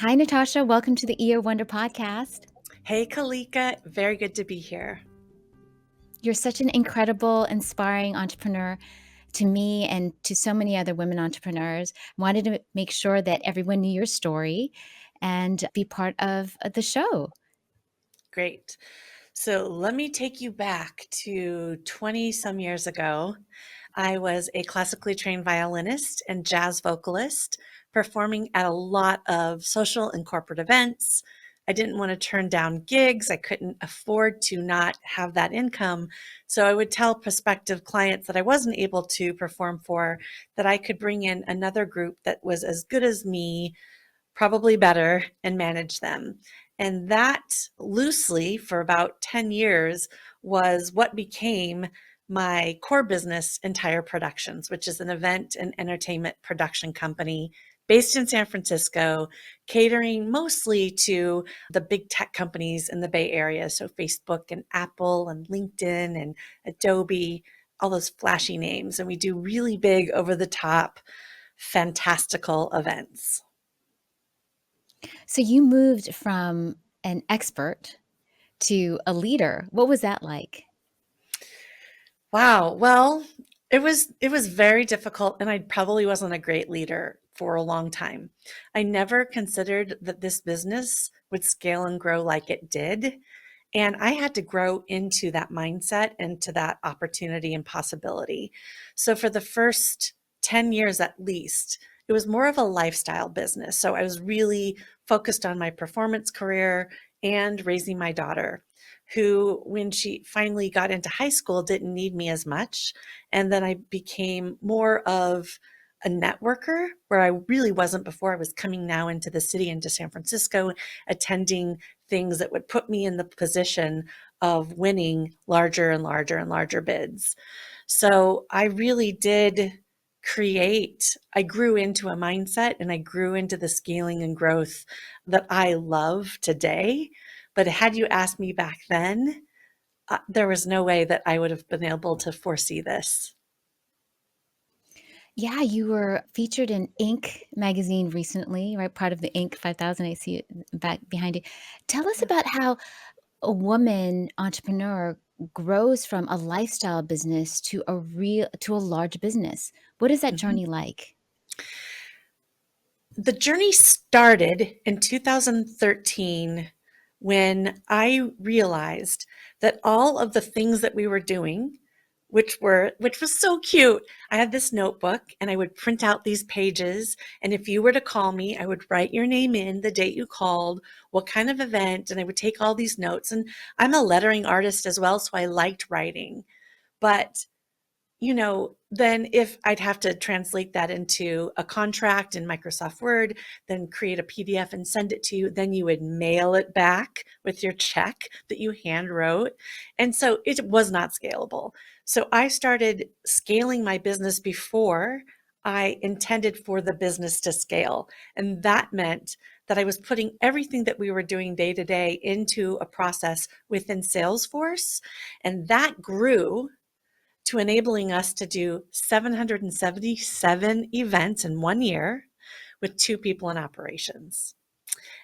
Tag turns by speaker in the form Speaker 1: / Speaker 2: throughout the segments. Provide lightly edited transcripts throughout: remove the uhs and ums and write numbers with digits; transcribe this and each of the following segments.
Speaker 1: Hi, Natasha. Welcome to the Ear Wonder podcast.
Speaker 2: Hey, Kalika. Very good to be here.
Speaker 1: You're such an incredible, inspiring entrepreneur to me and to so many other women entrepreneurs. Wanted to make sure that everyone knew your story and be part of the show.
Speaker 2: Great. So let me take you back to 20 some years ago. I was a classically trained violinist and jazz vocalist, performing at a lot of social and corporate events. I didn't want to turn down gigs. I couldn't afford to not have that income. So I would tell prospective clients that I wasn't able to perform for that I could bring in another group that was as good as me, probably better, and manage them. And that loosely for about 10 years was what became my core business, Entire Productions, which is an event and entertainment production company based in San Francisco, catering mostly to the big tech companies in the Bay Area. So Facebook and Apple and LinkedIn and Adobe, all those flashy names. And we do really big, over the top, fantastical events.
Speaker 1: So you moved from an expert to a leader. What was that like?
Speaker 2: Wow. Well, it was very difficult, and I probably wasn't a great leader for a long time. I never considered that this business would scale and grow like it did, and I had to grow into that mindset and to that opportunity and possibility. So for the first 10 years at least, it was more of a lifestyle business. So I was really focused on my performance career and raising my daughter, who, when she finally got into high school, didn't need me as much. And then I became more of a networker where I really wasn't before. I was coming now into the city, into San Francisco, attending things that would put me in the position of winning larger and larger and larger bids. So I really did I grew into a mindset and I grew into the scaling and growth that I love today. But had you asked me back then, there was no way that I would have been able to foresee this.
Speaker 1: Yeah, you were featured in Inc. magazine recently, right? Part of the Inc. 5000. I see it back behind you. Tell us about how a woman entrepreneur grows from a lifestyle business to a large business. What is that
Speaker 2: Mhm.
Speaker 1: journey like?
Speaker 2: The journey started in 2013 when I realized that all of the things that we were doing, which was so cute. I had this notebook and I would print out these pages, and if you were to call me, I would write your name in, the date you called, what kind of event, and I would take all these notes. And I'm a lettering artist as well, so I liked writing. But then if I'd have to translate that into a contract in Microsoft Word, then create a PDF and send it to you, then you would mail it back with your check that you hand wrote. And so it was not scalable. So I started scaling my business before I intended for the business to scale. And that meant that I was putting everything that we were doing day to day into a process within Salesforce. And that grew to enabling us to do 777 events in 1 year with 2 people in operations.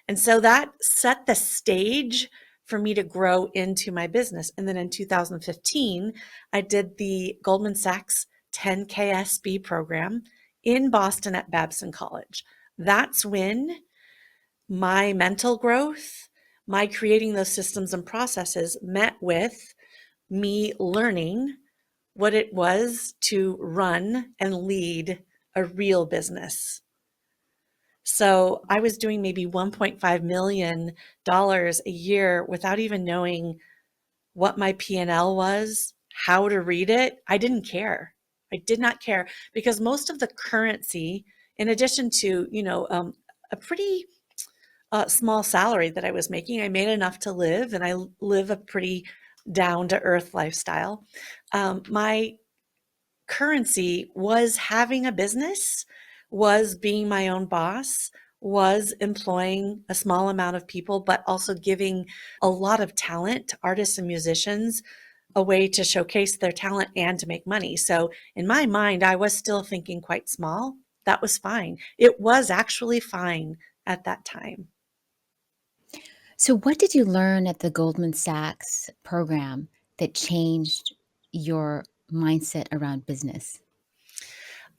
Speaker 2: And so that set the stage for me to grow into my business. And then in 2015, I did the Goldman Sachs 10KSB program in Boston at Babson College. That's when my mental growth, my creating those systems and processes met with me learning what it was to run and lead a real business. So I was doing maybe $1.5 million a year without even knowing what my P&L was, how to read it. I didn't care. I did not care because most of the currency, in addition to, a pretty small salary that I was making, I made enough to live, and I live a pretty down to earth lifestyle. My currency was having a business, was being my own boss, was employing a small amount of people, but also giving a lot of talent to artists and musicians a way to showcase their talent and to make money. So in my mind, I was still thinking quite small. That was fine. It was actually fine at that time.
Speaker 1: So, what did you learn at the Goldman Sachs program that changed your mindset around business?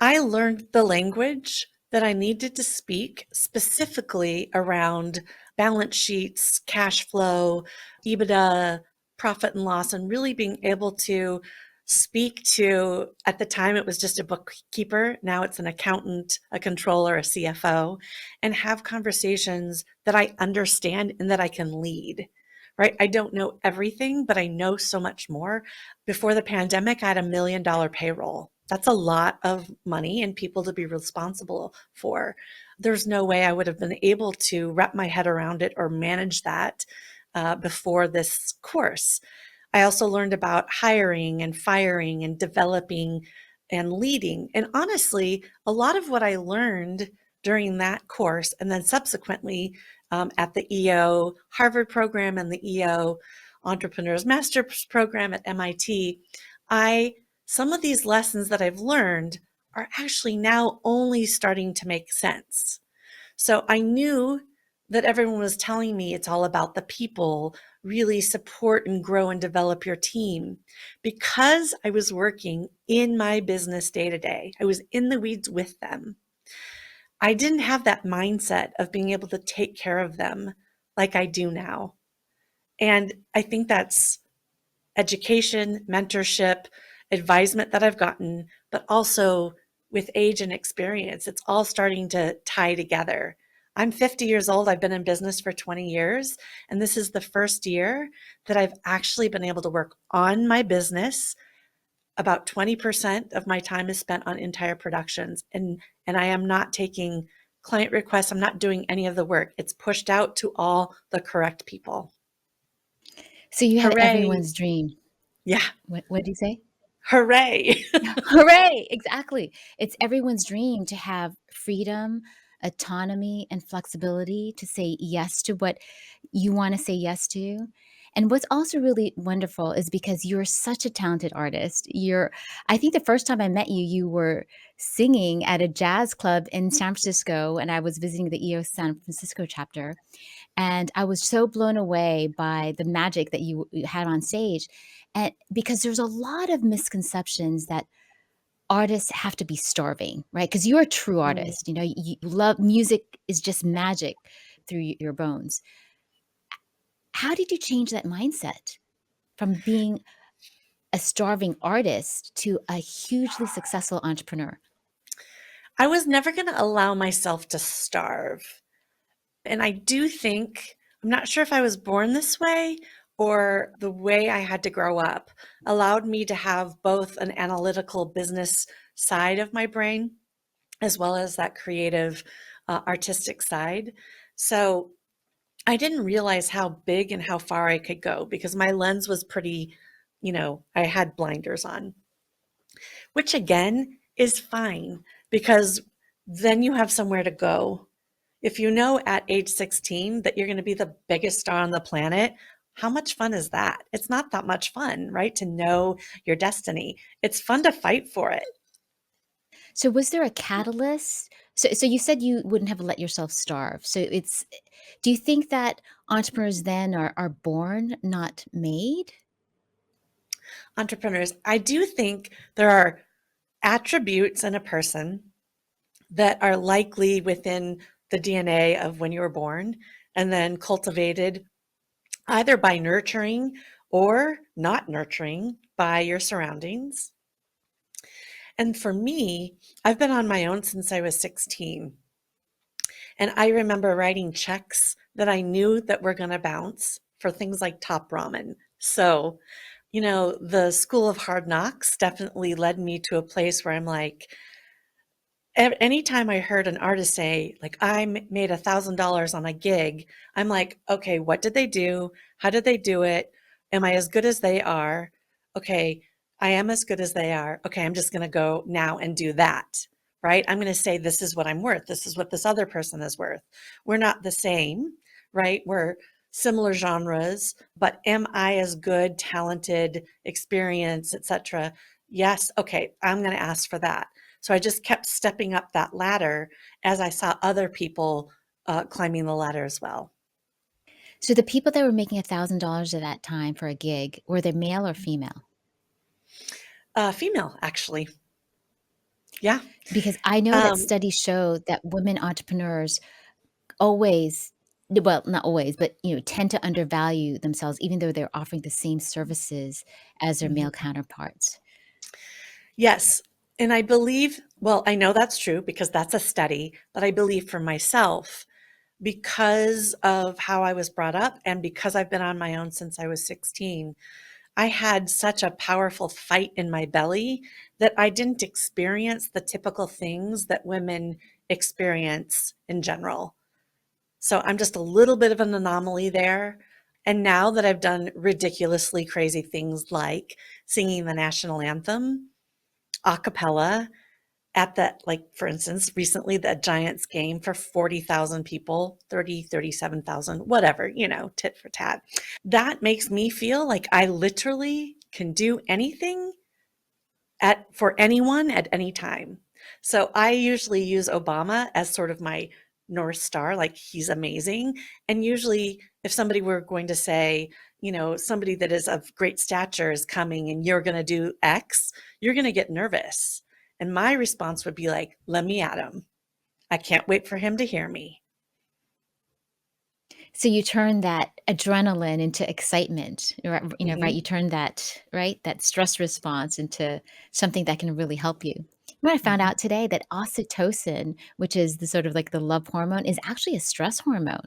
Speaker 2: I learned the language that I needed to speak specifically around balance sheets, cash flow, EBITDA, profit and loss, and really being able to speak to, at the time, it was just a bookkeeper. Now it's an accountant, a controller, a CFO, and have conversations that I understand and that I can lead. Right? I don't know everything, but I know so much more. Before the pandemic, I had $1 million payroll. That's a lot of money and people to be responsible for. There's no way I would have been able to wrap my head around it or manage that before this course. I also learned about hiring and firing and developing and leading. And honestly, a lot of what I learned during that course and then subsequently at the EO Harvard program and the EO Entrepreneurs Master's program at MIT, some of these lessons that I've learned are actually now only starting to make sense. So I knew that everyone was telling me it's all about the people, really support and grow and develop your team. Because I was working in my business day to day, I was in the weeds with them. I didn't have that mindset of being able to take care of them like I do now. And I think that's education, mentorship, advisement that I've gotten, but also with age and experience, it's all starting to tie together. I'm 50 years old. I've been in business for 20 years, and this is the first year that I've actually been able to work on my business. About 20% of my time is spent on entire productions, and I am not taking client requests. I'm not doing any of the work. It's pushed out to all the correct people.
Speaker 1: So, you had
Speaker 2: Hooray.
Speaker 1: everyone's dream.
Speaker 2: Yeah.
Speaker 1: What did you say?
Speaker 2: Hooray.
Speaker 1: Hooray! Exactly. It's everyone's dream to have freedom, autonomy, and flexibility to say yes to what you wanna say yes to. And what's also really wonderful is because you're such a talented artist. I think the first time I met you, you were singing at a jazz club in San Francisco, and I was visiting the EO San Francisco chapter, and I was so blown away by the magic that you had on stage, and because there's a lot of misconceptions that artists have to be starving, right? Because 'Cause you're a true
Speaker 2: Mm.
Speaker 1: artist, you love music is just magic through your bones. How did you change that mindset from being a starving artist to a hugely successful entrepreneur?
Speaker 2: I was never going to allow myself to starve. And I do think, I'm not sure if I was born this way or the way I had to grow up allowed me to have both an analytical business side of my brain as well as that creative, artistic side. So I didn't realize how big and how far I could go because my lens was pretty, I had blinders on, which again is fine because then you have somewhere to go. If you know at age 16 that you're going to be the biggest star on the planet, how much fun is that? It's not that much fun, right? To know your destiny. It's fun to fight for it.
Speaker 1: So was there a catalyst? So you said you wouldn't have let yourself starve. Do you think that entrepreneurs then are born, not made?
Speaker 2: Entrepreneurs, I do think there are attributes in a person that are likely within the DNA of when you were born and then cultivated either by nurturing or not nurturing by your surroundings. And for me, I've been on my own since I was 16. And I remember writing checks that I knew that were going to bounce for things like Top Ramen. So, the school of hard knocks definitely led me to a place where I'm like, anytime I heard an artist say, like, made $1,000 on a gig, I'm like, okay, what did they do? How did they do it? Am I as good as they are? Okay, I am as good as they are. Okay, I'm just going to go now and do that, right? I'm going to say, this is what I'm worth. This is what this other person is worth. We're not the same, right? We're similar genres, but am I as good, talented, experienced, etc.? Yes. Okay, I'm going to ask for that. So I just kept stepping up that ladder as I saw other people climbing the ladder as well.
Speaker 1: So the people that were making $1,000 at that time for a gig, were they male or female?
Speaker 2: Female, actually. Yeah.
Speaker 1: Because I know that
Speaker 2: Um,
Speaker 1: studies show that women entrepreneurs always, well, not always, but, tend to undervalue themselves even though they're offering the same services as their male
Speaker 2: mhm.
Speaker 1: counterparts.
Speaker 2: Yes. And I believe, well, I know that's true because that's a study, but I believe for myself, because of how I was brought up and because I've been on my own since I was 16, I had such a powerful fight in my belly that I didn't experience the typical things that women experience in general. So I'm just a little bit of an anomaly there. And now that I've done ridiculously crazy things like singing the national anthem a cappella at that, like, for instance, recently the Giants game for 40,000 people, 30, 37,000, whatever, tit for tat. That makes me feel like I literally can do anything for anyone at any time. So I usually use Obama as sort of my North Star, like he's amazing. And usually if somebody were going to say, somebody that is of great stature is coming and you're going to do X, you're going to get nervous. And my response would be like, let me at him. I can't wait for him to hear me.
Speaker 1: So you turn that adrenaline into excitement, right? You
Speaker 2: Hmm.
Speaker 1: turn that, right, that stress response into something that can really help you. What I found
Speaker 2: Hmm.
Speaker 1: out today that oxytocin, which is the sort of like the love hormone, is actually a stress hormone.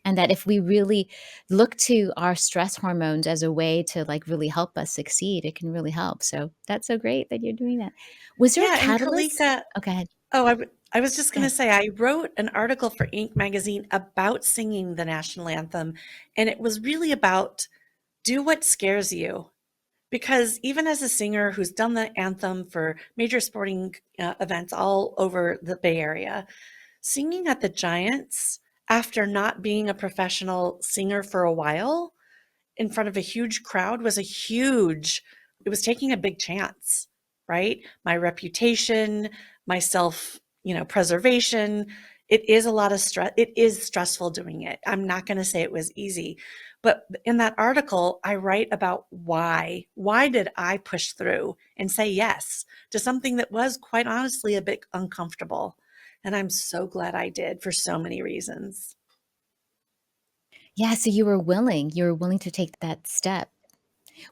Speaker 1: And that if we really look to our stress hormones as a way to like really help us succeed, it can really help. So that's so great that you're doing that. Was there a
Speaker 2: Yeah. And
Speaker 1: catalyst?
Speaker 2: Kalika,
Speaker 1: Okay,
Speaker 2: oh, I was just
Speaker 1: go
Speaker 2: going to
Speaker 1: ahead.
Speaker 2: say, I wrote an article for Inc. magazine about singing the national anthem, and it was really about do what scares you. Because even as a singer who's done the anthem for major sporting events all over the Bay Area, singing at the Giants after not being a professional singer for a while in front of a huge crowd was it was taking a big chance, right? My reputation, my self, preservation. It is a lot of stress. It is stressful doing it. I'm not going to say it was easy. But in that article, I write about why. Why did I push through and say yes to something that was quite honestly a bit uncomfortable? And I'm so glad I did for so many reasons.
Speaker 1: Yeah, so you were willing to take that step.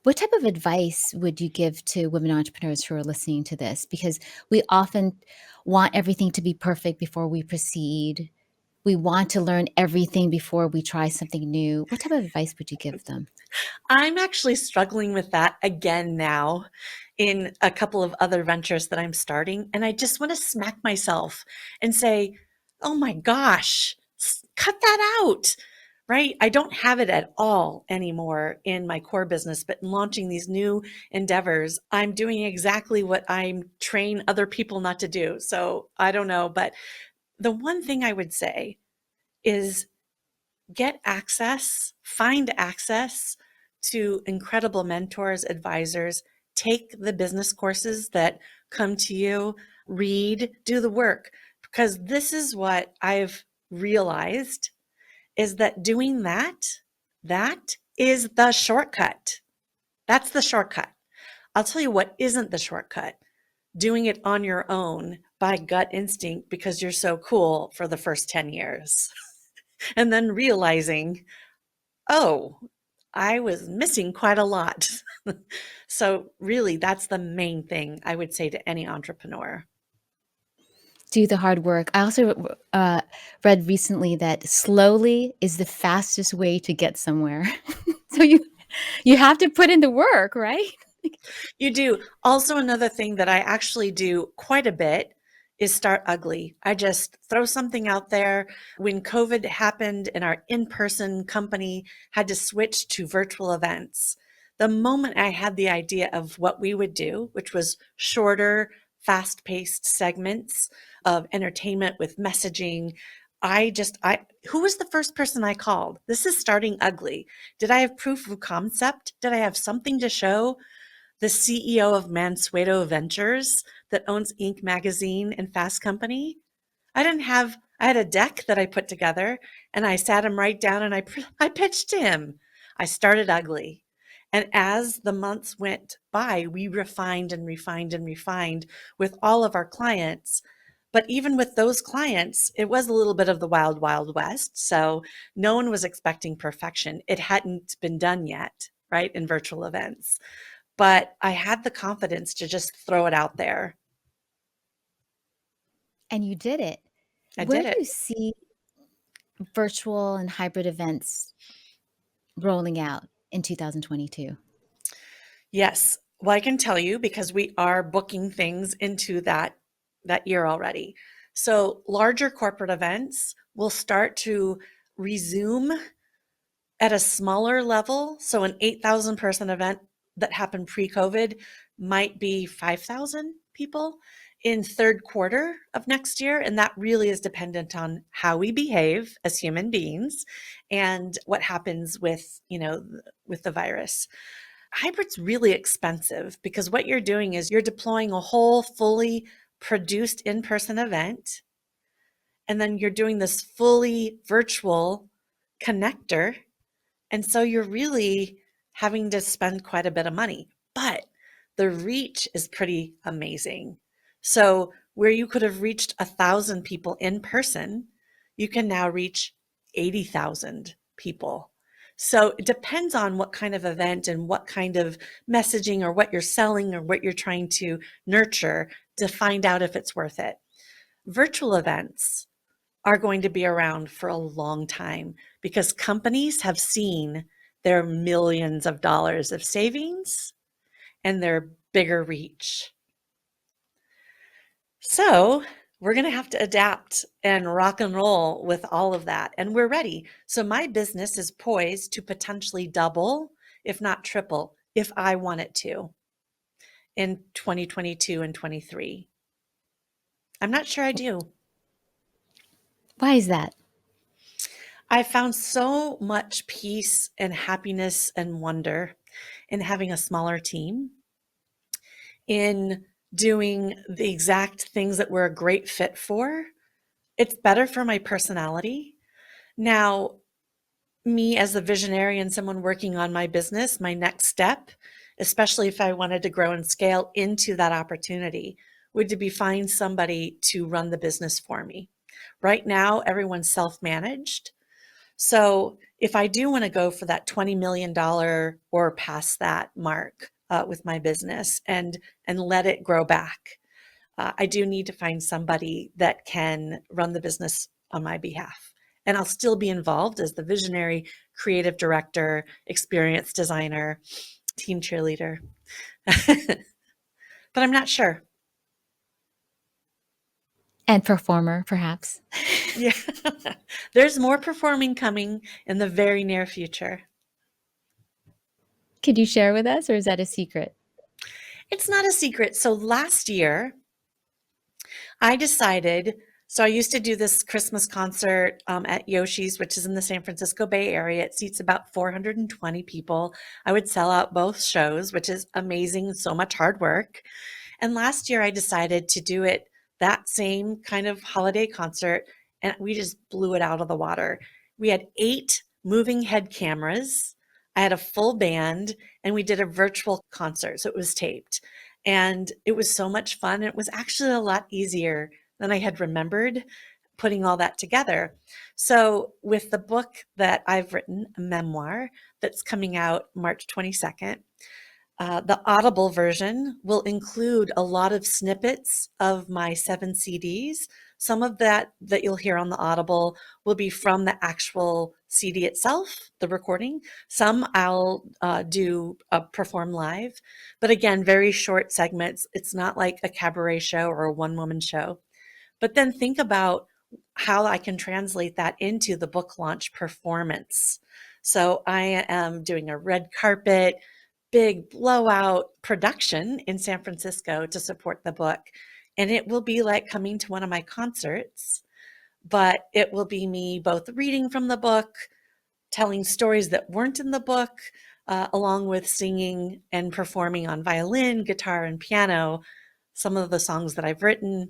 Speaker 1: What type of advice would you give to women entrepreneurs who are listening to this? Because we often want everything to be perfect before we proceed. We want to learn everything before we try something new. What type of advice would you give them?
Speaker 2: I'm actually struggling with that again now in a couple of other ventures that I'm starting. And I just want to smack myself and say, oh my gosh, cut that out. Right. I don't have it at all anymore in my core business, but in launching these new endeavors, I'm doing exactly what I'm train other people not to do. So I don't know. But the one thing I would say is find access to incredible mentors, advisors, take the business courses that come to you, read, do the work. Because this is what I've realized is that doing that is the shortcut. That's the shortcut. I'll tell you what isn't the shortcut. Doing it on your own by gut instinct because you're so cool for the first 10 years. And then realizing oh, I was missing quite a lot. So really, that's the main thing I would say to any entrepreneur.
Speaker 1: Do the hard work. I also read recently that slowly is the fastest way to get somewhere. So you have to put in the work, right?
Speaker 2: You do. Also, another thing that I actually do quite a bit is start ugly. I just throw something out there. When COVID happened and our in person company had to switch to virtual events, the moment I had the idea of what we would do, which was shorter, fast paced segments of entertainment with messaging, who was the first person I called? This is starting ugly. Did I have proof of concept? Did I have something to show? The CEO of Mansueto Ventures that owns Inc. magazine and Fast Company. I didn't have I had a deck that I put together and I sat him right down and I pitched to him. I started ugly. And as the months went by, we refined and refined and refined with all of our clients. But even with those clients, it was a little bit of the wild, wild west. So no one was expecting perfection. It hadn't been done yet, right, in virtual events. But I had the confidence to just throw it out there.
Speaker 1: And you did it.
Speaker 2: I
Speaker 1: Where
Speaker 2: did
Speaker 1: do you
Speaker 2: it.
Speaker 1: see virtual and hybrid events rolling out in 2022?
Speaker 2: Yes. Well, I can tell you because we are booking things into that year already. So larger corporate events will start to resume at a smaller level. So an 8,000 person event that happened pre-COVID might be 5,000 people in third quarter of next year. And that really is dependent on how we behave as human beings and what happens with, with the virus. Hybrid's really expensive because what you're doing is you're deploying a whole fully produced in-person event, and then you're doing this fully virtual connector. And so you're really having to spend quite a bit of money, but the reach is pretty amazing. So where you could have reached 1,000 people in person, you can now reach 80,000 people. So it depends on what kind of event and what kind of messaging or what you're selling or what you're trying to nurture to find out if it's worth it. Virtual events are going to be around for a long time because companies have seen their millions of dollars of savings and their bigger reach. So we're going to have to adapt and rock and roll with all of that. And we're ready. So my business is poised to potentially double, if not triple, if I want it to in 2022 and 23. I'm not sure I do.
Speaker 1: Why is that?
Speaker 2: I found so much peace and happiness and wonder in having a smaller team, in doing the exact things that we're a great fit for. It's better for my personality. Now, me as a visionary and someone working on my business, my next step, especially if I wanted to grow and scale into that opportunity, would to be find somebody to run the business for me. Right now, everyone's self-managed. So if I do want to go for that $20 million or past that mark with my business and let it grow back, I do need to find somebody that can run the business on my behalf. And I'll still be involved as the visionary, creative director, experience designer, team cheerleader. But I'm not sure.
Speaker 1: And performer, perhaps.
Speaker 2: Yeah. There's more performing coming in the very near future.
Speaker 1: Could you share with us, or is that a secret?
Speaker 2: It's not a secret. So last year, I decided, so I used to do this Christmas concert at Yoshi's, which is in the San Francisco Bay Area. It seats about 420 people. I would sell out both shows, which is amazing, so much hard work. And last year I decided to do it that same kind of holiday concert, and we just blew it out of the water. We had 8 moving head cameras. I had a full band, and we did a virtual concert, so it was taped. And it was so much fun. It was actually a lot easier than I had remembered putting all that together. So, with the book that I've written, a memoir that's coming out March 22nd, the Audible version will include a lot of snippets of my 7 CDs. Some of that you'll hear on the Audible will be from the actual CD itself, the recording. Some I'll do perform live, but again, very short segments. It's not like a cabaret show or a one-woman show. But then think about how I can translate that into the book launch performance. So I am doing a red carpet, big blowout production in San Francisco to support the book. And it will be like coming to one of my concerts, but it will be me both reading from the book, telling stories that weren't in the book, along with singing and performing on violin, guitar, and piano some of the songs that I've written.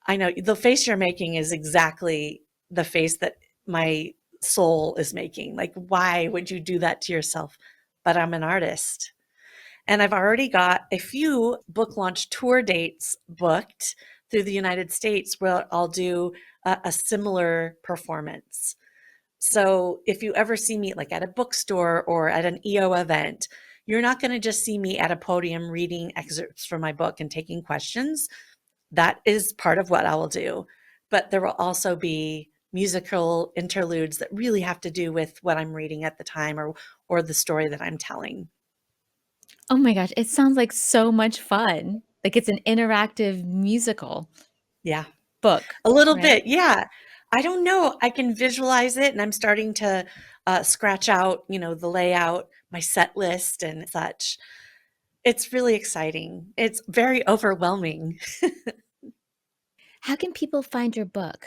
Speaker 2: I know the face you're making is exactly the face that my soul is making. Like, why would you do that to yourself? But I'm an artist. And I've already got a few book launch tour dates booked through the United States where I'll do a similar performance. So if you ever see me like at a bookstore or at an EO event, you're not going to just see me at a podium reading excerpts from my book and taking questions. That is part of what I will do. But there will also be musical interludes that really have to do with what I'm reading at the time or the story that I'm telling.
Speaker 1: Oh my gosh, it sounds like so much fun. Like it's an interactive musical
Speaker 2: Yeah.
Speaker 1: book,
Speaker 2: A little
Speaker 1: right?
Speaker 2: bit, yeah. I don't know. I can visualize it, and I'm starting to scratch out, the layout, my set list, and such. It's really exciting. It's very overwhelming.
Speaker 1: How can people find your book?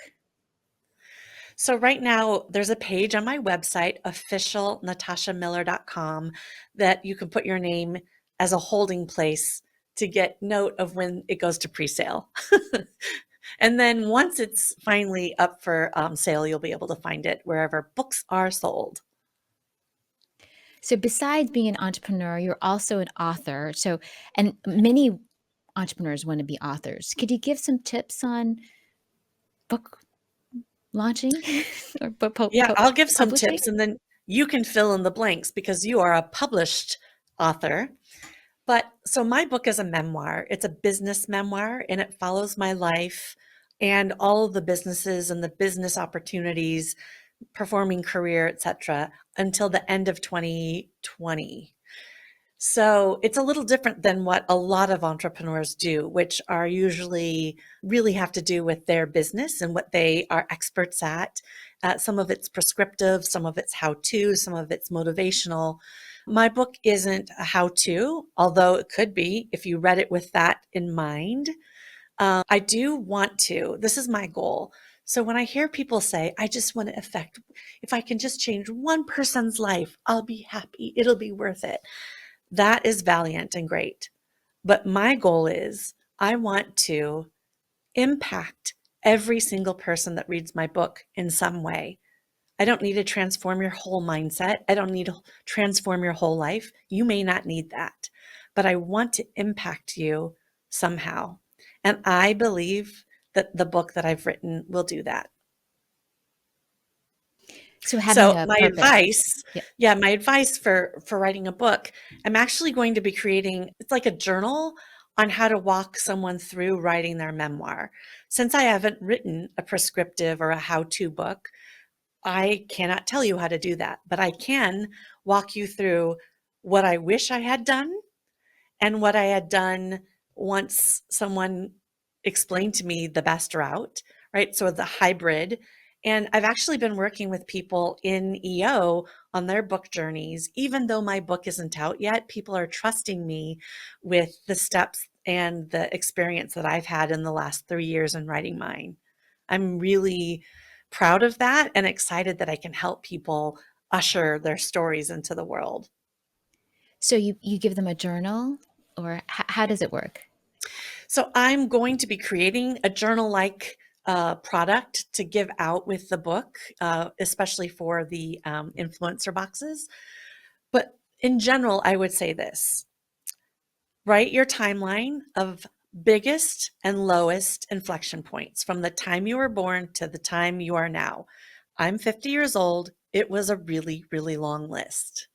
Speaker 2: So right now, there's a page on my website, officialnatashamiller.com, that you can put your name as a holding place to get note of when it goes to pre-sale. And then once it's finally up for sale, you'll be able to find it wherever books are sold.
Speaker 1: So besides being an entrepreneur, you're also an author. So, and many entrepreneurs want to be authors. Could you give some tips on book launching or
Speaker 2: Yeah, I'll give some
Speaker 1: publishing?
Speaker 2: tips and then you can fill in the blanks because you are a published author. But so my book is a memoir. It's a business memoir and it follows my life and all of the businesses and the business opportunities, performing career, etc., until the end of 2020. So it's a little different than what a lot of entrepreneurs do, which are usually really have to do with their business and what they are experts at. Some of it's prescriptive, some of it's how to, some of it's motivational. My book isn't a how to, although it could be if you read it with that in mind. I do want to, this is my goal. So when I hear people say, I just want to affect, if I can just change one person's life, I'll be happy, it'll be worth it. That is valiant and great. But my goal is I want to impact every single person that reads my book in some way. I don't need to transform your whole mindset. I don't need to transform your whole life. You may not need that, but I want to impact you somehow. And I believe that the book that I've written will do that.
Speaker 1: So having
Speaker 2: So
Speaker 1: a
Speaker 2: my
Speaker 1: purpose.
Speaker 2: advice,
Speaker 1: Yeah.
Speaker 2: yeah, my advice for writing a book, I'm actually going to be creating, it's like a journal on how to walk someone through writing their memoir. Since I haven't written a prescriptive or a how-to book, I cannot tell you how to do that, but I can walk you through what I wish I had done and what I had done once someone explained to me the best route, right? So the hybrid. And I've actually been working with people in EO on their book journeys. Even though my book isn't out yet, people are trusting me with the steps and the experience that I've had in the last 3 years in writing mine. I'm really proud of that and excited that I can help people usher their stories into the world.
Speaker 1: So you give them a journal or how does it work?
Speaker 2: So I'm going to be creating a journal-like product to give out with the book, especially for the influencer boxes. But in general, I would say this: write your timeline of biggest and lowest inflection points from the time you were born to the time you are now. I'm 50 years old. It was a really, really long list.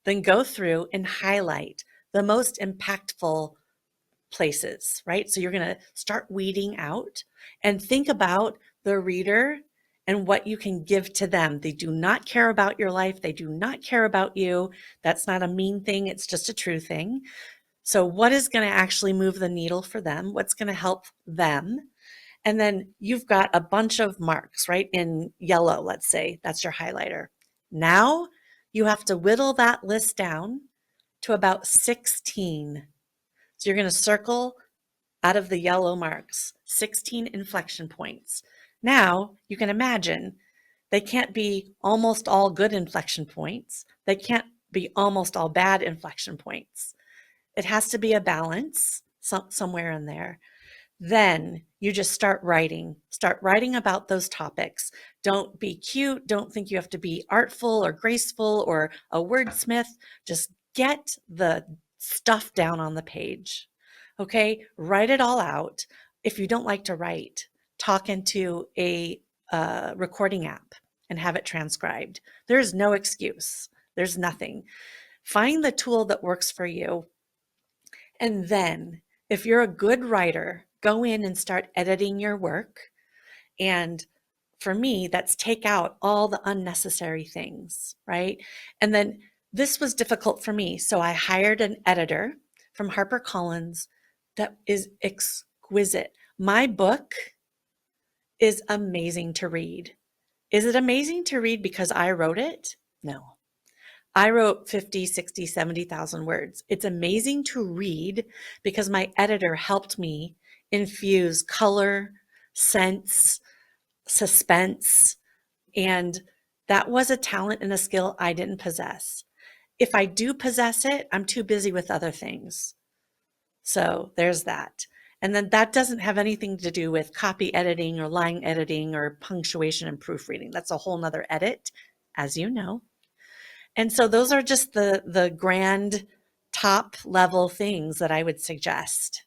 Speaker 2: Then go through and highlight the most impactful places, right? So you're going to start weeding out and think about the reader and what you can give to them. They do not care about your life. They do not care about you. That's not a mean thing. It's just a true thing. So what is going to actually move the needle for them? What's going to help them? And then you've got a bunch of marks, right? In yellow, let's say that's your highlighter. Now you have to whittle that list down to about 16. So you're going to circle out of the yellow marks 16 inflection points. Now you can imagine they can't be almost all good inflection points. They can't be almost all bad inflection points. It has to be a balance somewhere in there. Then you just start writing about those topics. Don't be cute. Don't think you have to be artful or graceful or a wordsmith. Just get the stuff down on the page. Okay. Write it all out. If you don't like to write, talk into a recording app and have it transcribed. There's no excuse. There's nothing. Find the tool that works for you. And then, if you're a good writer, go in and start editing your work. And for me, that's take out all the unnecessary things, right? And then this was difficult for me. So I hired an editor from HarperCollins that is exquisite. My book is amazing to read. Is it amazing to read because I wrote it? No. I wrote 50, 60, 70,000 words. It's amazing to read because my editor helped me infuse color, sense, suspense, and that was a talent and a skill I didn't possess. If I do possess it, I'm too busy with other things. So there's that. And then that doesn't have anything to do with copy editing or line editing or punctuation and proofreading. That's a whole nother edit, as you know. And so those are just the grand top level things that I would suggest.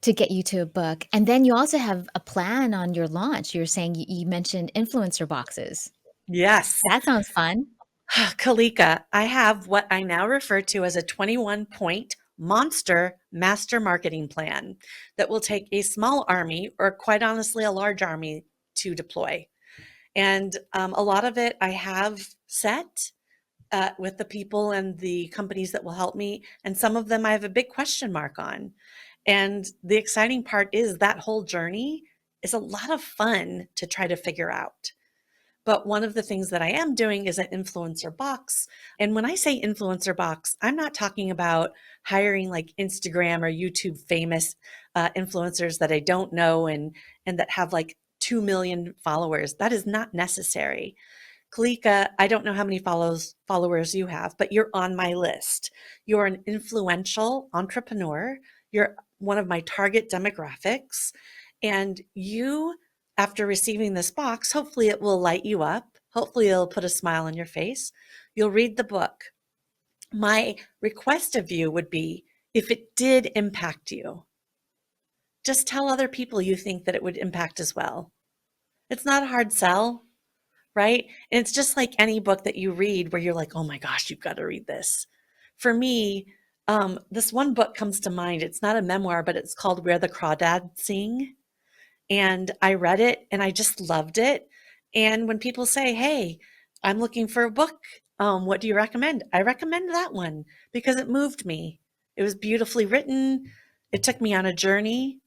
Speaker 1: To get you to a book, and then you also have a plan on your launch. You're saying you mentioned influencer boxes.
Speaker 2: Yes.
Speaker 1: That sounds fun.
Speaker 2: Kalika, I have what I now refer to as a 21-point monster master marketing plan that will take a small army, or quite honestly, a large army, to deploy. And a lot of it I have set with the people and the companies that will help me. And some of them I have a big question mark on. And the exciting part is that whole journey is a lot of fun to try to figure out. But one of the things that I am doing is an influencer box. And when I say influencer box, I'm not talking about hiring like Instagram or YouTube famous influencers that I don't know and that have like 2 million followers. That is not necessary. Kalika, I don't know how many followers you have, but you're on my list. You're an influential entrepreneur. You're one of my target demographics. And you, after receiving this box, hopefully it will light you up. Hopefully it'll put a smile on your face. You'll read the book. My request of you would be, if it did impact you, just tell other people you think that it would impact as well. It's not a hard sell, right? And it's just like any book that you read where you're like, oh my gosh, you've got to read this. For me, this one book comes to mind. It's not a memoir, but it's called Where the Crawdads Sing. And I read it and I just loved it. And when people say, hey, I'm looking for a book, what do you recommend? I recommend that one because it moved me. It was beautifully written. It took me on a journey.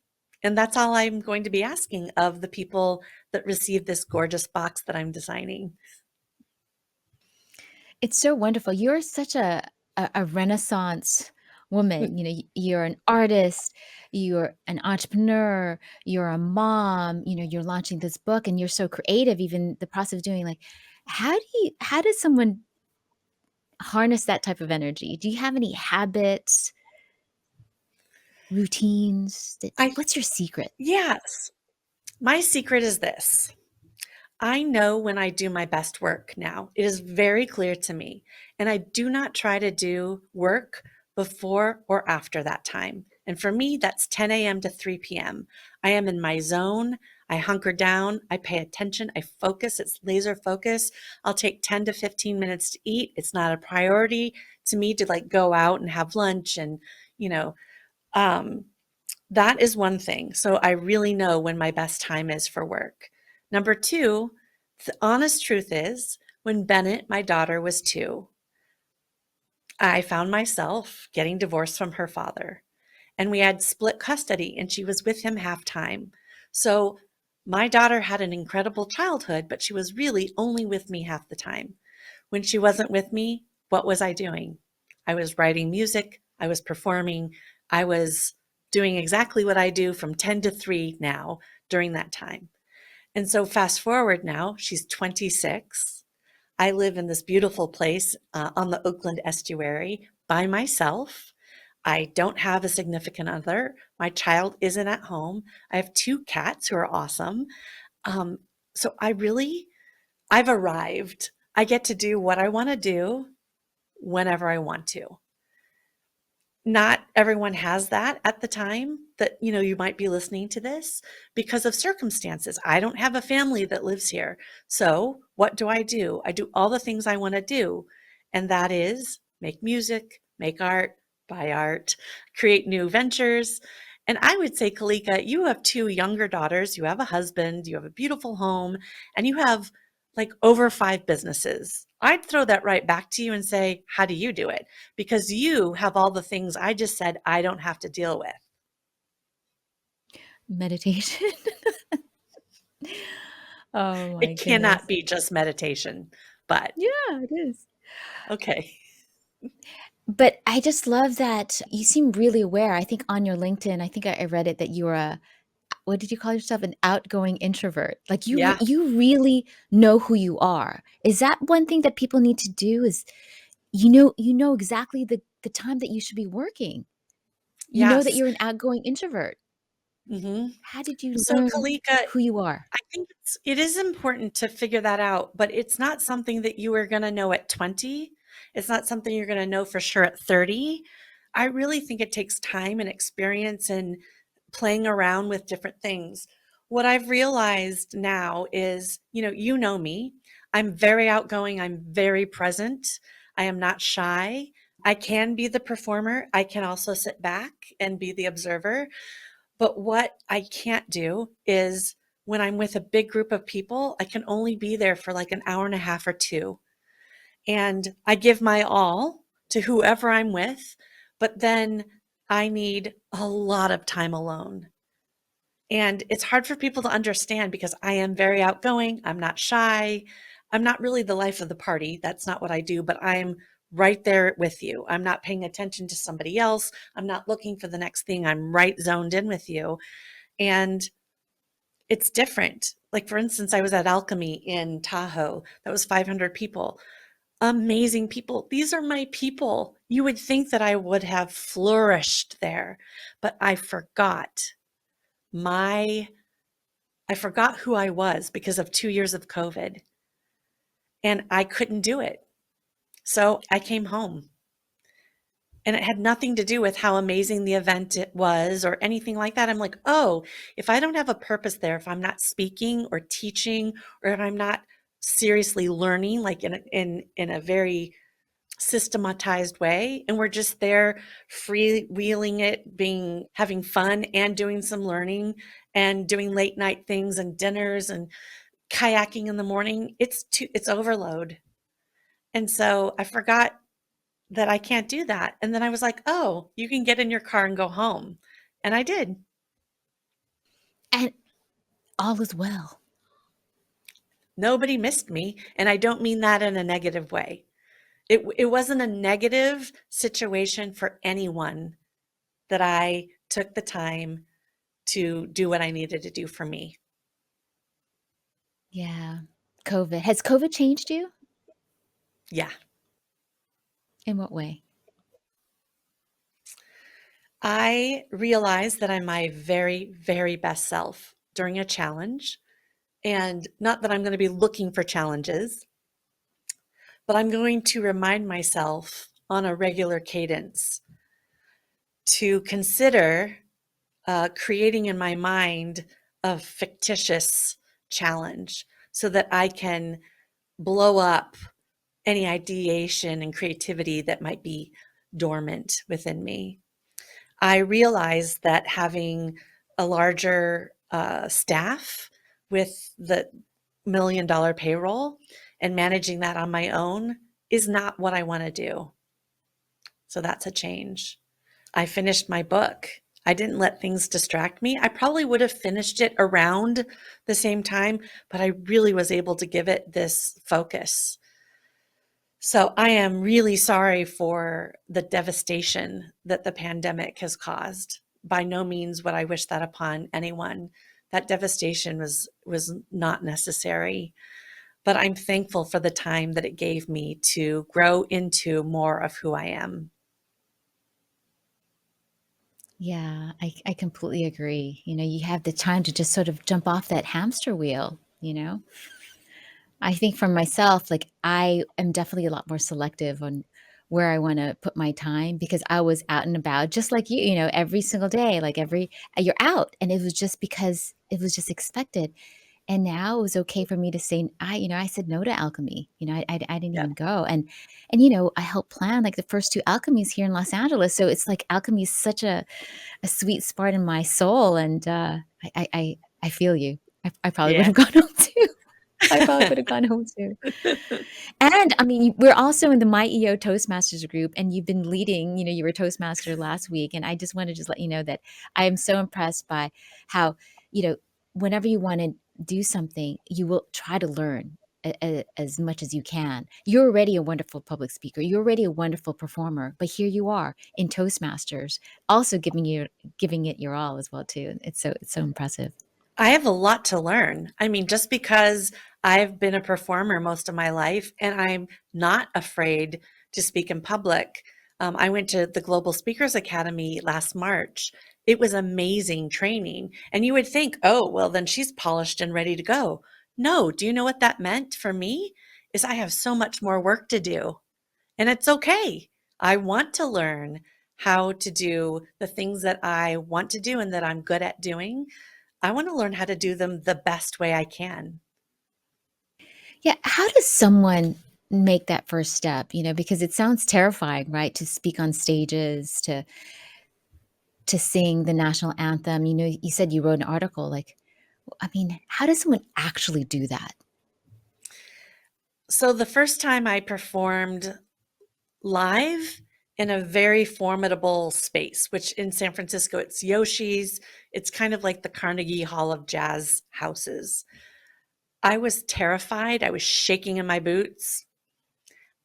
Speaker 2: And that's all I'm going to be asking of the people that receive this gorgeous box that I'm designing.
Speaker 1: It's so wonderful. You're such a renaissance woman. You know, you're an artist, you're an entrepreneur, you're a mom, you know, you're launching this book and you're so creative, even the process of doing like how does someone harness that type of energy? Do you have any habits, routines?
Speaker 2: I
Speaker 1: What's your secret?
Speaker 2: Yes, my secret is this. I know when I do my best work now. It is very clear to me. And I do not try to do work before or after that time. And for me, that's 10 a.m. to 3 p.m. I am in my zone. I hunker down. I pay attention. I focus. It's laser focus. I'll take 10 to 15 minutes to eat. It's not a priority to me to like go out and have lunch and, you know, um, that is one thing. So I really know when my best time is for work. Number two, the honest truth is, when Bennett, my daughter, was 2, I found myself getting divorced from her father. And we had split custody, and she was with him half time. So my daughter had an incredible childhood, but she was really only with me half the time. When she wasn't with me, what was I doing? I was writing music, I was performing, I was doing exactly what I do from 10 to 3 now during that time. And so fast forward now, she's 26. I live in this beautiful place on the Oakland estuary by myself. I don't have a significant other. My child isn't at home. I have two cats who are awesome. Um, so I've arrived. I get to do what I want to do whenever I want to. Not everyone has that at the time that, you might be listening to this because of circumstances. I don't have a family that lives here. So what do? I do all the things I want to do. And that is make music, make art, buy art, create new ventures. And I would say, Kalika, you have two younger daughters, you have a husband, you have a beautiful home, and you have like over five businesses. I'd throw that right back to you and say, how do you do it? Because you have all the things I just said I don't have to deal with.
Speaker 1: Meditation. Oh my
Speaker 2: It cannot
Speaker 1: goodness.
Speaker 2: be just meditation, but
Speaker 1: Yeah, it is.
Speaker 2: okay.
Speaker 1: But I just love that you seem really aware. I think on your LinkedIn, I think I read it that you were a what did you call yourself? An outgoing introvert. Like
Speaker 2: Yeah.
Speaker 1: you really know who you are. Is that one thing that people need to do is you know exactly the time that you should be working. You know that
Speaker 2: Yes.
Speaker 1: you're an outgoing introvert.
Speaker 2: Hmm.
Speaker 1: How did you
Speaker 2: So,
Speaker 1: learn
Speaker 2: Kalika,
Speaker 1: who you are?
Speaker 2: I think it is important to figure that out, but it's not something that you are going to know at 20. It's not something you're going to know for sure at 30. I really think it takes time and experience and playing around with different things. What I've realized now is, you know me. I'm very outgoing. I'm very present. I am not shy. I can be the performer. I can also sit back and be the observer. But what I can't do is when I'm with a big group of people, I can only be there for like an hour and a half or two. And I give my all to whoever I'm with, but then I need a lot of time alone. And it's hard for people to understand because I am very outgoing. I'm not shy. I'm not really the life of the party. That's not what I do, but I'm right there with you. I'm not paying attention to somebody else. I'm not looking for the next thing. I'm right zoned in with you. And it's different. Like, for instance, I was at Alchemy in Tahoe. That was 500 people. Amazing people. These are my people. You would think that I would have flourished there, but my I forgot who I was because of 2 years of COVID and I couldn't do it. So I came home and it had nothing to do with how amazing the event it was or anything like that. I'm like, oh, if I don't have a purpose there, if I'm not speaking or teaching, or if I'm not seriously learning, like in a very systematized way, and we're just there freewheeling it, being having fun and doing some learning and doing late night things and dinners and kayaking in the morning, it's overload. And so I forgot that I can't do that. And then I was like, "Oh, you can get in your car and go home." And I did.
Speaker 1: And all is well.
Speaker 2: Nobody missed me, and I don't mean that in a negative way. It wasn't a negative situation for anyone that I took the time to do what I needed to do for me.
Speaker 1: Yeah. COVID. Has COVID changed you?
Speaker 2: Yeah.
Speaker 1: In what way?
Speaker 2: I realized that I'm my very, very best self during a challenge. And not that I'm going to be looking for challenges, but I'm going to remind myself on a regular cadence to consider creating in my mind a fictitious challenge so that I can blow up any ideation and creativity that might be dormant within me. I realized that having a larger staff with the $1 million payroll and managing that on my own is not what I want to do. So that's a change. I finished my book. I didn't let things distract me. I probably would have finished it around the same time, but I really was able to give it this focus. So I am really sorry for the devastation that the pandemic has caused. By no means would I wish that upon anyone. That devastation was not necessary, but I'm thankful for the time that it gave me to grow into more of who I am.
Speaker 1: Yeah, I completely agree. You have the time to just sort of jump off that hamster wheel, you know? I think for myself, like, I am definitely a lot more selective on where I wanna put my time because I was out and about just like you, every single day, like, you're out, and it was just because it was just expected. And now it was okay for me to say I said no to alchemy. I didn't
Speaker 2: Yeah.
Speaker 1: even go, I helped plan, like, the first 2 alchemies here in Los Angeles, so it's like alchemy is such a sweet spot in my soul, and, I feel you. I probably would
Speaker 2: Yeah.
Speaker 1: have gone home too. I probably would have gone home too. And, I mean, we're also in the My EO Toastmasters group, and you've been leading, you were Toastmaster last week, and I just wanna just let you know that I am so impressed by how, you know, whenever you wanna do something, you will try to learn as much as you can. You're already a wonderful public speaker, you're already a wonderful performer, but here you are in Toastmasters, also giving it your all as well too. It's so impressive.
Speaker 2: I have a lot to learn. I mean, just because I've been a performer most of my life and I'm not afraid to speak in public. I went to the Global Speakers Academy last March. It was amazing training. And you would think, oh, well, then she's polished and ready to go. No, do you know what that meant for me? Is I have so much more work to do. And it's okay. I want to learn how to do the things that I want to do and that I'm good at doing. I want to learn how to do them the best way I can.
Speaker 1: Yeah, how does someone make that first step? Because it sounds terrifying, right? To speak on stages, to sing the national anthem. You said you wrote an article. Like, I mean, how does someone actually do that?
Speaker 2: So the first time I performed live in a very formidable space, which in San Francisco, it's Yoshi's. It's kind of like the Carnegie Hall of Jazz houses. I was terrified. I was shaking in my boots.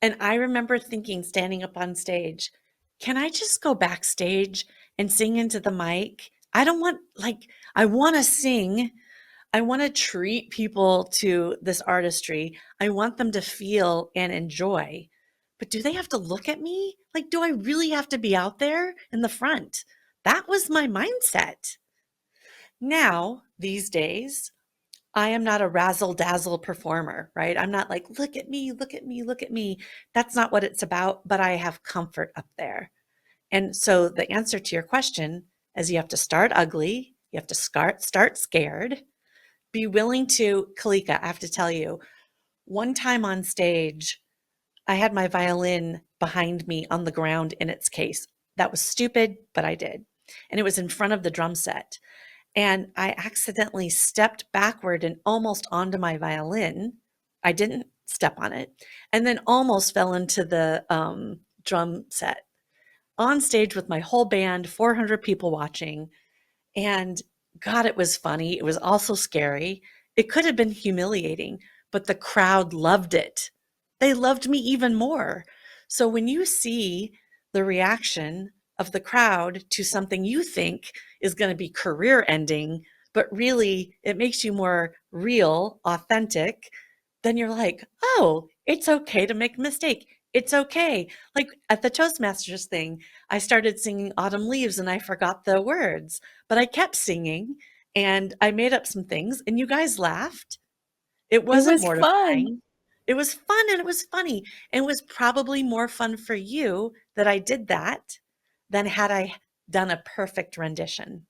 Speaker 2: And I remember thinking, standing up on stage, can I just go backstage and sing into the mic? I don't want, like, I want to sing. I want to treat people to this artistry. I want them to feel and enjoy. But do they have to look at me? Like, do I really have to be out there in the front? That was my mindset. Now, these days, I am not a razzle dazzle performer, right? I'm not like, look at me, look at me, look at me. That's not what it's about, but I have comfort up there. And so the answer to your question is you have to start ugly, you have to start scared, be willing to, Kalika, I have to tell you, one time on stage, I had my violin behind me on the ground in its case. That was stupid, but I did. And it was in front of the drum set. And I accidentally stepped backward and almost onto my violin. I didn't step on it. And then almost fell into the drum set on stage with my whole band, 400 people watching. And God, it was funny. It was also scary. It could have been humiliating, but the crowd loved it. They loved me even more. So when you see the reaction of the crowd to something you think is going to be career ending, but really it makes you more real, authentic, then you're like, oh, it's okay to make a mistake. It's okay. Like at the Toastmasters thing, I started singing Autumn Leaves and I forgot the words, but I kept singing and I made up some things and you guys laughed. It
Speaker 1: It
Speaker 2: wasn't
Speaker 1: was fun.
Speaker 2: mortifying. It was fun and it was funny. And it was probably more fun for you that I did that than had I done a perfect rendition.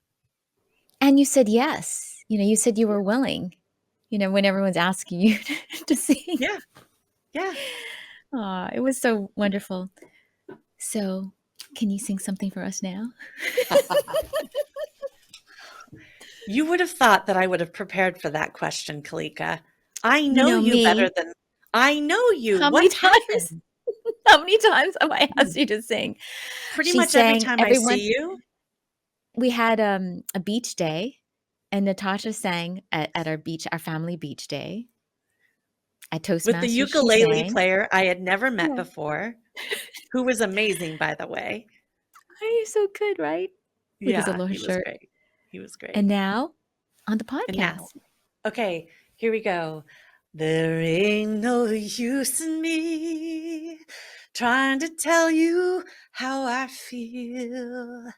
Speaker 1: And you said yes. You said you were willing, when everyone's asking you to sing.
Speaker 2: Yeah. Yeah.
Speaker 1: Aw, it was so wonderful. So, can you sing something for us now?
Speaker 2: You would have thought that I would have prepared for that question, Kalika. I
Speaker 1: You
Speaker 2: know
Speaker 1: know
Speaker 2: you better
Speaker 1: me.
Speaker 2: than I know you.
Speaker 1: How many
Speaker 2: What
Speaker 1: times
Speaker 2: happened?
Speaker 1: how many times have I asked you to sing?
Speaker 2: Pretty
Speaker 1: She
Speaker 2: much every
Speaker 1: sang
Speaker 2: time I
Speaker 1: everyone
Speaker 2: see you
Speaker 1: we had, a beach day, and Natasha sang at our family beach day. At
Speaker 2: with the
Speaker 1: Toastmasters, she
Speaker 2: ukulele
Speaker 1: sang.
Speaker 2: player I had never met
Speaker 1: Yeah.
Speaker 2: before, who was amazing, by the way.
Speaker 1: Oh, you're so good, right? With his
Speaker 2: Yeah,
Speaker 1: aloha
Speaker 2: he was
Speaker 1: shirt.
Speaker 2: great. He was
Speaker 1: And
Speaker 2: great.
Speaker 1: now, on the
Speaker 2: And now,
Speaker 1: podcast.
Speaker 2: okay, here we go. There ain't no use in me trying to tell you how I feel.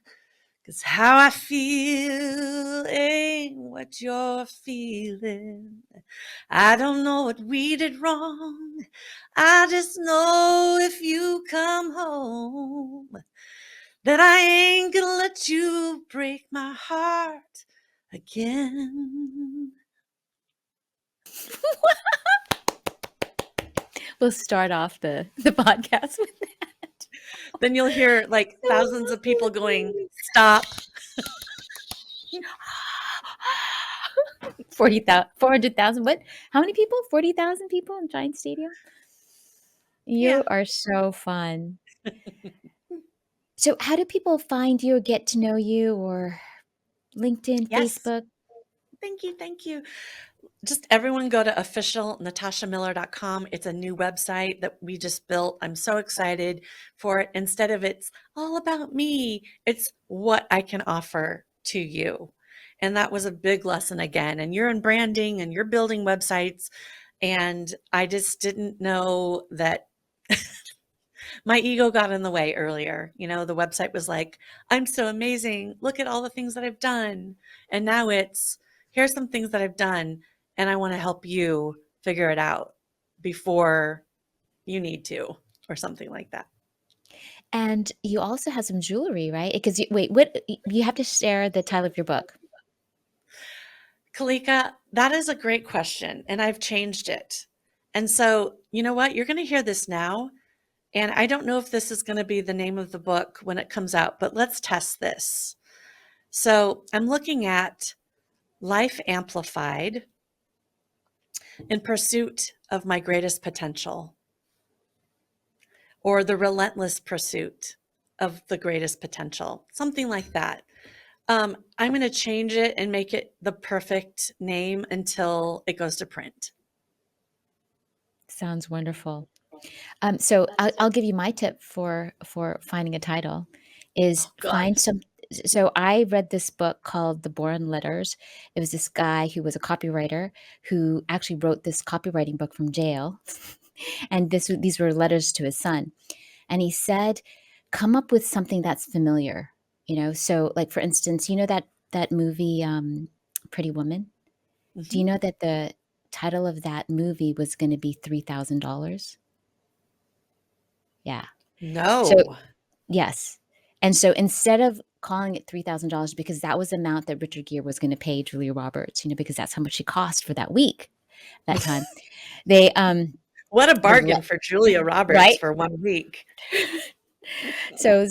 Speaker 2: 'Cause how I feel ain't what you're feeling. I don't know what we did wrong. I just know if you come home, that I ain't gonna let you break my heart again.
Speaker 1: We'll start off the podcast with that.
Speaker 2: Then you'll hear like thousands of people going, stop.
Speaker 1: 40,000, 400,000. What? How many people? 40,000 people in Giant Stadium?
Speaker 2: Yeah.
Speaker 1: You are so fun. So how do people find you or get to know you, or LinkedIn,
Speaker 2: Yes.
Speaker 1: Facebook?
Speaker 2: Thank you. Thank you. Just everyone go to officialnatashamiller.com. It's a new website that we just built. I'm so excited for it. Instead of it's all about me, it's what I can offer to you. And that was a big lesson again. And you're in branding and you're building websites. And I just didn't know that my ego got in the way earlier. You know, the website was like, I'm so amazing. Look at all the things that I've done. And now it's, here's some things that I've done, and I want to help you figure it out before you need to, or something like that.
Speaker 1: And you also have some jewelry, right? Because wait, what? You have to share the title of your book.
Speaker 2: Kalika, that is a great question, and I've changed it. And so, you know what? You're going to hear this now. And I don't know if this is going to be the name of the book when it comes out, but let's test this. So I'm looking at Life Amplified in Pursuit of My Greatest Potential, or The Relentless Pursuit of the Greatest Potential, something like that. I'm going to change it and make it the perfect name until it goes to print.
Speaker 1: Sounds wonderful. So I'll give you my tip for finding a title is
Speaker 2: Oh, God.
Speaker 1: find some. So I read this book called The Bourne Letters. It was this guy who was a copywriter who actually wrote this copywriting book from jail, and these were letters to his son. And he said, come up with something that's familiar. So like for instance, that movie, Pretty Woman. Do you
Speaker 2: Mm-hmm.
Speaker 1: know that the title of that movie was going to be $3,000? Yeah. So
Speaker 2: No.
Speaker 1: yes. And so instead of calling it $3,000, because that was the amount that Richard Gere was going to pay Julia Roberts, because that's how much she cost for that week, that time. They
Speaker 2: What a
Speaker 1: the
Speaker 2: bargain for Julia Roberts
Speaker 1: right.
Speaker 2: for 1 week.
Speaker 1: So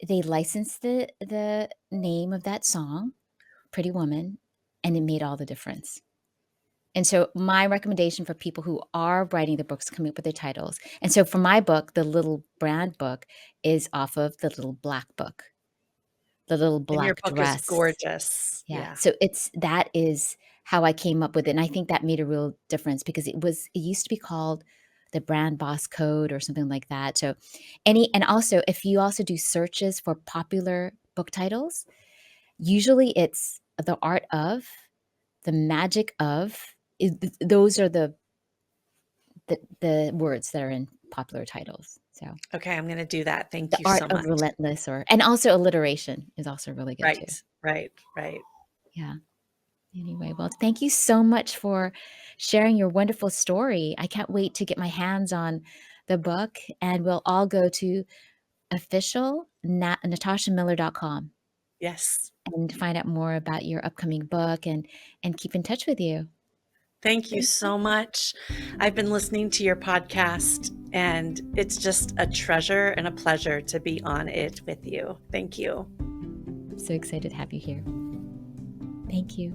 Speaker 1: they licensed the name of that song, Pretty Woman, and it made all the difference. And so my recommendation for people who are writing the books, coming up with their titles. And so for my book, the Little Brand book is off of the Little Black book, the Little
Speaker 2: And your
Speaker 1: Black
Speaker 2: book is
Speaker 1: Dress.
Speaker 2: gorgeous.
Speaker 1: Yeah.
Speaker 2: Yeah.
Speaker 1: So that is how I came up with it. And I think that made a real difference because it used to be called the Brand Boss Code or something like that. So and also if you also do searches for popular book titles, usually it's the art of, the magic of, those are the words that are in popular titles. So
Speaker 2: Okay, I'm going to do that. Thank
Speaker 1: the
Speaker 2: you
Speaker 1: art
Speaker 2: so
Speaker 1: of
Speaker 2: much.
Speaker 1: relentless, and also alliteration is also really good too.
Speaker 2: Right, right, right.
Speaker 1: Yeah. Anyway, well, thank you so much for sharing your wonderful story. I can't wait to get my hands on the book, and we'll all go to natashamiller.com
Speaker 2: Yes.
Speaker 1: and find out more about your upcoming book and keep in touch with you.
Speaker 2: Thank you
Speaker 1: Thank you.
Speaker 2: so much. I've been listening to your podcast, and it's just a treasure and a pleasure to be on it with you. Thank you.
Speaker 1: I'm so excited to have you here. Thank you.